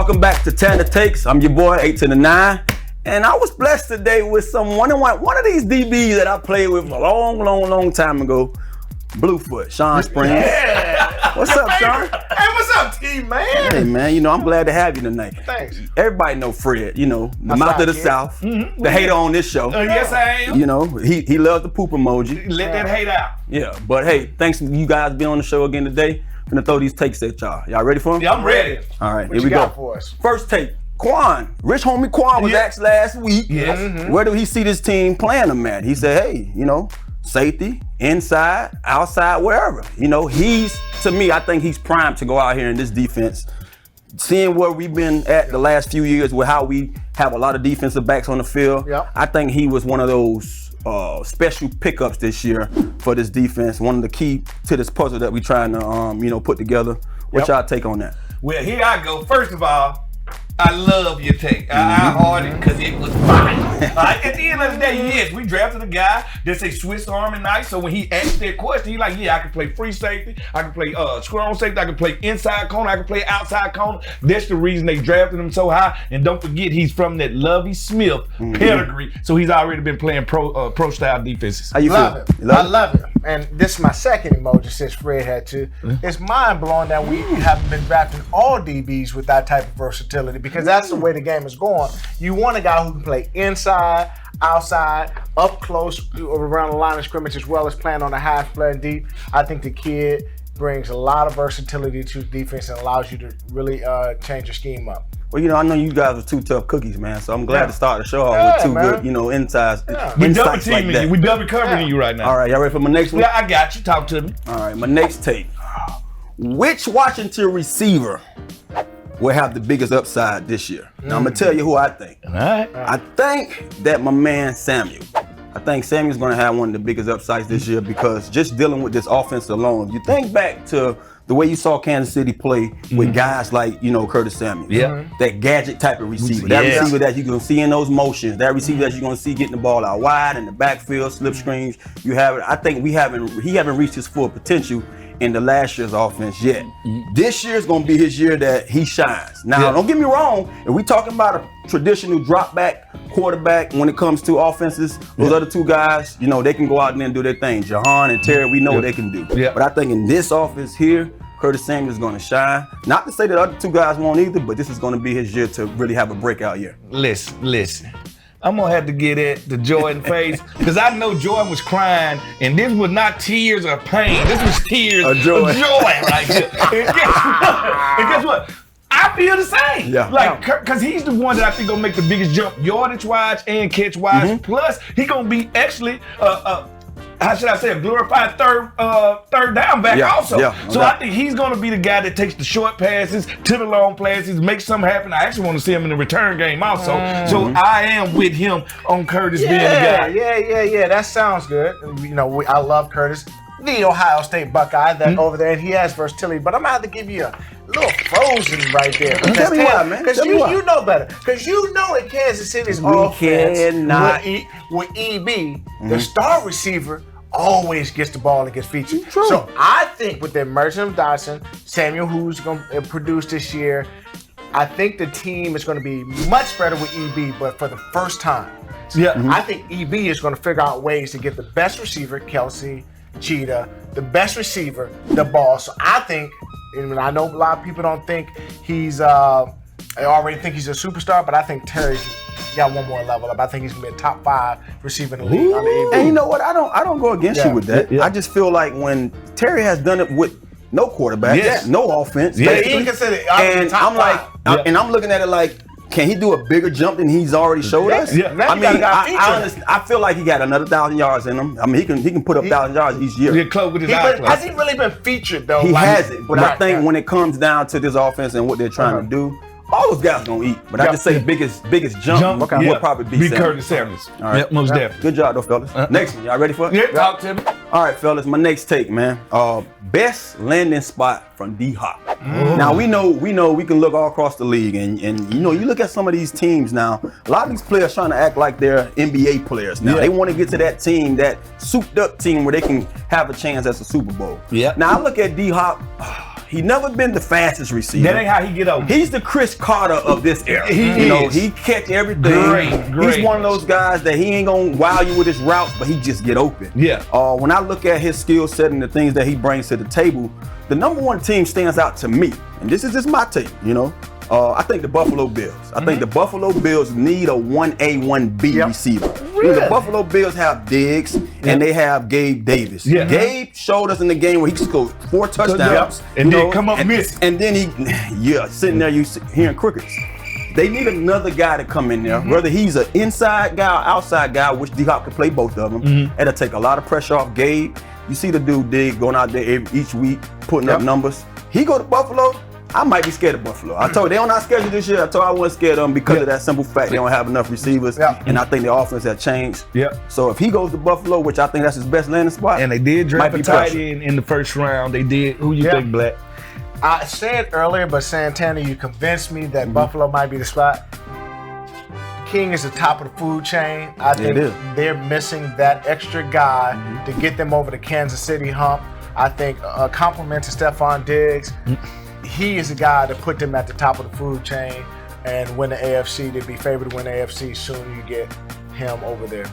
Welcome back to Tana Takes. I'm your boy, 8 to the 9. And I was blessed today with one of these DBs that I played with a long time ago. Bluefoot, Shawn Springs. Yeah. What's up, Shawn? Hey, what's up, T, man? Hey, man, I'm glad to have you tonight. Thanks. Everybody know Fred, the mouth of the South, the hater on this show. Yes, I am. He loves the poop emoji. Let that hate out. Yeah, but hey, thanks for you guys being on the show again today. I'm gonna throw these takes at y'all. Y'all ready for them? Yeah, I'm ready. All right, What here you we got go. for us? First take, Quan. Rich homie Quan was asked last week, where do he see this team playing them at? He said, hey, safety, inside, outside, wherever. To me, I think he's primed to go out here in this defense. Seeing where we've been at the last few years with how we have a lot of defensive backs on the field, I think he was one of those special pickups this year for this defense. One of the key to this puzzle that we're trying to, put together. What y'all take on that? Well, here I go. First of all, I love your take. I heard it because it was fine. At the end of the day, yes, we drafted a guy that's a Swiss Army knife. So when he asked that question, he's like, yeah, I can play free safety, I can play strong safety, I can play inside corner, I can play outside corner. That's the reason they drafted him so high. And don't forget, he's from that Lovie Smith pedigree. So he's already been playing pro style defenses. How you love feel? it. I love it. And this is my second emoji since Fred had to. It's mind blowing that we haven't been drafting all DBs with that type of versatility, because that's the way the game is going. You want a guy who can play inside, outside, up close, around the line of scrimmage, as well as playing on the half, playing deep. I think the kid brings a lot of versatility to the defense and allows you to really change your scheme up. Well, I know you guys were two tough cookies, man. So I'm glad to start the show off with two good, insides. We double teaming you. We double covering you right now. All right, y'all ready for my next one? Yeah, I got you. Talk to me. All right, my next take. Which Washington receiver will have the biggest upside this year? Now, I'm going to tell you who I think. All right. I think that my man Samuel. I think Samuel's going to have one of the biggest upsides this year, because just dealing with this offense alone, you think back to the way you saw Kansas City play with guys like, Curtis Samuel. Yeah. That gadget type of receiver. That receiver that you're going to see in those motions. That receiver that you're going to see getting the ball out wide in the backfield, slip screens. You have it. I think he haven't reached his full potential in the last year's offense yet. This year's going to be his year that he shines. Now, don't get me wrong. If we talking about a traditional drop back quarterback when it comes to offenses, those other two guys, they can go out there and do their thing. Jahan and Terry, we know what they can do. But I think in this offense here, Curtis Samuel is going to shine. Not to say that other two guys won't either, but this is going to be his year to really have a breakout year. Listen. I'm going to have to get at the Jordan face, because I know Jordan was crying, and this was not tears of pain. This was tears of joy right here. And guess what? I feel the same. Because he's the one that I think going to make the biggest jump yardage-wise and catch-wise. Plus, he's going to be actually how should I say, a glorified third down back also. So I think he's going to be the guy that takes the short passes to the long passes, makes something happen. I actually want to see him in the return game also. So I am with him on Curtis being the guy. Yeah. That sounds good. I love Curtis, the Ohio State Buckeye over there, and he has versatility. But I'm going to have to give you a little frozen right there. Tell me why, man. Because you know better. Because in Kansas City's offense with EB, the star receiver always gets the ball and gets featured. So I think with the emergence of Dodson, Samuel, who's going to produce this year, I think the team is going to be much better with EB, but for the first time. I think EB is going to figure out ways to get the best receiver, Kelsey, Cheetah, the best receiver, the ball. So I think, and I know a lot of people don't think he's, I already think he's a superstar, but I think Terry's got one more level up. I think he's gonna be a top 5 receiver in the league. And you know what? I don't go against you with that. I just feel like when Terry has done it with no quarterback, no offense, he consider it, and I'm like, and I'm looking at it like, can he do a bigger jump than he's already showed us? I feel like he got another 1,000 yards in him. I mean, he can put up 1,000 yards each year. Has he really been featured though? He hasn't. But I think when it comes down to this offense and what they're trying to do, all those guys gonna eat. But I just say the biggest jump will probably be Curtis Samuel. All right. Yep, most definitely. Good job though, fellas. Next one, y'all ready for it? Yeah, talk to me. All right, fellas, my next take, man. Best landing spot from D-Hop. Now we know we can look all across the league, and you look at some of these teams now. A lot of these players trying to act like they're NBA players now. They want to get to that team, that souped up team where they can have a chance at the Super Bowl. Now I look at D-Hop. He never been the fastest receiver. That ain't how he get over. He's the Chris Carter of this era. He catch everything. Great. He's one of those guys that he ain't gonna wow you with his routes, but he just get open. Yeah. When I look at his skill set and the things that he brings to the table, the number one team stands out to me, and this is just my take. I think the Buffalo Bills. I think the Buffalo Bills need a 1A, 1B receiver. Really? The Buffalo Bills have Diggs and they have Gabe Davis. Yeah. Gabe showed us in the game where he scored 4 touchdowns. And then come up missing. And then sitting there, you hearing crickets. They need another guy to come in there, whether he's an inside guy or outside guy, which D-Hop can play both of them. It'll take a lot of pressure off Gabe. You see the dude Diggs going out there each week, putting up numbers. He go to Buffalo, I might be scared of Buffalo. I told you, they on our schedule this year. I told you I wasn't scared of them because of that simple fact they don't have enough receivers, and I think the offense has changed. So if he goes to Buffalo, which I think that's his best landing spot, and they did draft a tight end in the first round. They did. Who you think, Black? I said earlier, but Santana, you convinced me that Buffalo might be the spot. King is the top of the food chain. I think they're missing that extra guy to get them over the Kansas City hump. I think a compliment to Stephon Diggs. He is the guy to put them at the top of the food chain and win the AFC. They'd be favored to win the AFC soon. You get him over there.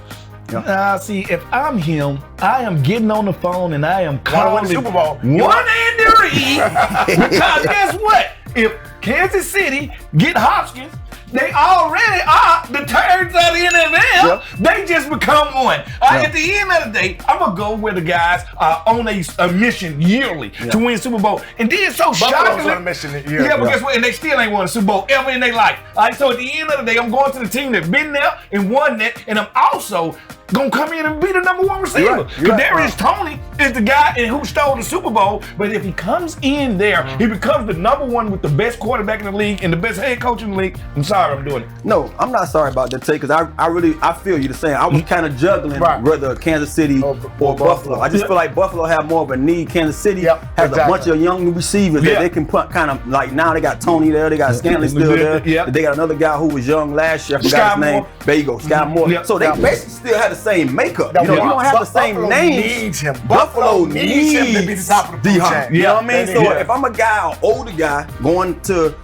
See, if I'm him, I am getting on the phone and I am calling the Super Bowl. 1 Andy Reid. Because guess what? If Kansas City get Hopkins, they already are the turds of the NFL. They just become one. At the end of the day, I'm going to go where the guys are on a mission yearly to win Super Bowl. And then so shockingly, on a mission yearly. but guess what? And they still ain't won a Super Bowl ever in their life. So at the end of the day, I'm going to the team that's been there and won that, and I'm also gonna come in and be the number one receiver. Kadarius Toney is the guy who stole the Super Bowl, but if he comes in there, he becomes the number one with the best quarterback in the league and the best head coach in the league. I'm sorry I'm doing it. No, I'm not sorry about that take, because I feel you the same. I was kind of juggling whether Kansas City or Buffalo. I just feel like Buffalo have more of a need. Kansas City has a bunch of young receivers that they can put kind of like, now they got Toney there, they got Stanley still there. They got another guy who was young last year, I forgot his name. There you go, Sky Moore. So they basically still have the same makeup. You don't have the same names. Buffalo needs him to be the top of the food chain. You know what I mean? So if I'm a guy, an older guy, going to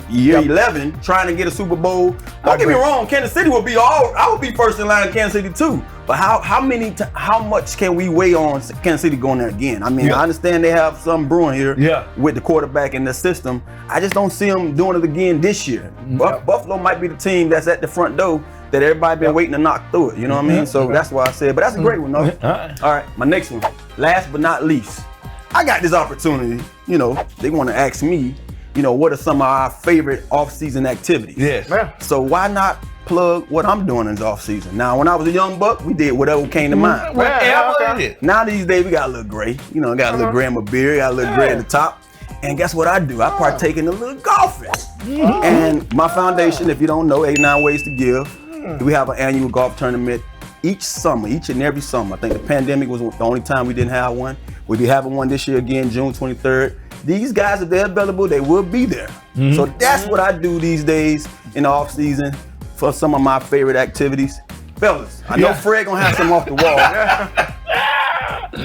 year 11, trying to get a Super Bowl, don't get me wrong, Kansas City would be I would be first in line in Kansas City too. But how much can we weigh on Kansas City going there again? I mean, I understand they have some brewing here with the quarterback in the system. I just don't see them doing it again this year. Buffalo might be the team that's at the front door that everybody been waiting to knock through it. You know what I mean? So that's why I said, but that's a great one, though. All right, my next one. Last but not least, I got this opportunity. They want to ask me, what are some of our favorite off-season activities? So why not plug what I'm doing in the off-season? Now, when I was a young buck, we did whatever came to mind. Now these days, we got a little gray. Got a little gray in my beard, got a little gray at the top. And guess what I do? I partake in a little golfing. And my foundation, if you don't know, 89 Ways to Give, we have an annual golf tournament each and every summer. I think the pandemic was the only time we didn't have one. We'll be having one this year again, June 23rd. These guys, if they're available, they will be there. So that's what I do these days in the off season for some of my favorite activities. Fellas, I know Fred gonna have some off the wall.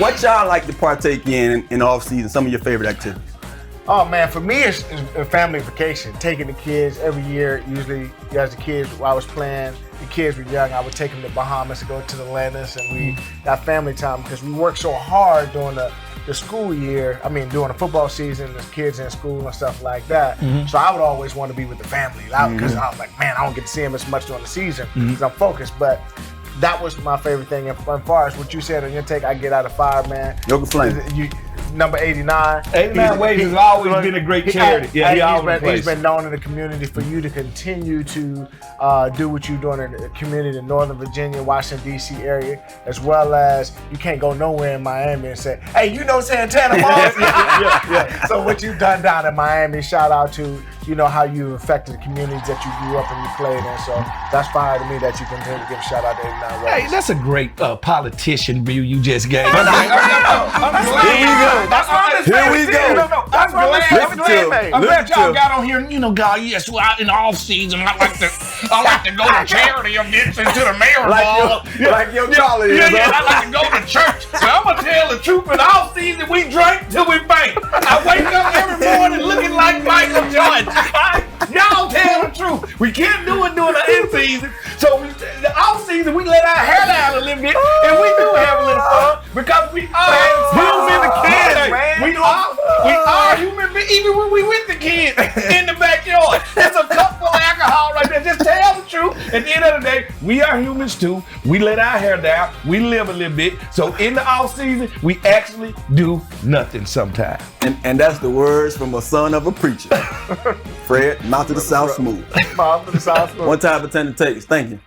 What y'all like to partake in off season, some of your favorite activities? Oh man, for me it's a family vacation. Taking the kids every year. Usually, as the kids, while I was playing, the kids were young. I would take them to Bahamas to go to the Atlantis, and we got family time because we worked so hard during the school year. I mean, during the football season, the kids in school and stuff like that. So I would always want to be with the family because I was like, man, I don't get to see them as much during the season because I'm focused. But that was my favorite thing. And as far as what you said on your take, I get out of fire, man. Yoga Flame. Number 89. 89 Ways has always been a great charity. He's been known in the community for you to continue to do what you're doing in the community in Northern Virginia, Washington, D.C. area, as well as you can't go nowhere in Miami and say, hey, Santana Moss? So what you've done down in Miami, shout out to, how you affected the communities that you grew up and you played in. So that's fire to me that you continue to give a shout out to 89 Ways. Hey, that's a great politician view you just gave. Here you go. Here we go. I'm glad y'all got on here. You know, God, yes, well, in the off season, I like to go to charity events and to the mayor ball. Like your Charlie is. Yeah, I like to go to church. So I'm gonna tell the truth. In the off season, we drink till we faint. I wake up every morning looking like Michael Jordan. Y'all tell the truth. We can't do it during the in season. So the off season, we let our hair down a little bit, and we do have a little fun because we are human kids. We are human beings, even when we with the kids in the backyard. There's a cup full of alcohol right there. Just tell the truth. At the end of the day, we are humans too. We let our hair down. We live a little bit. So in the off season, we actually do nothing sometimes. And that's the words from a son of a preacher. Fred, mouth to the South Smoot. Mouth to the South Smoot. One time for 10 takes. Thank you.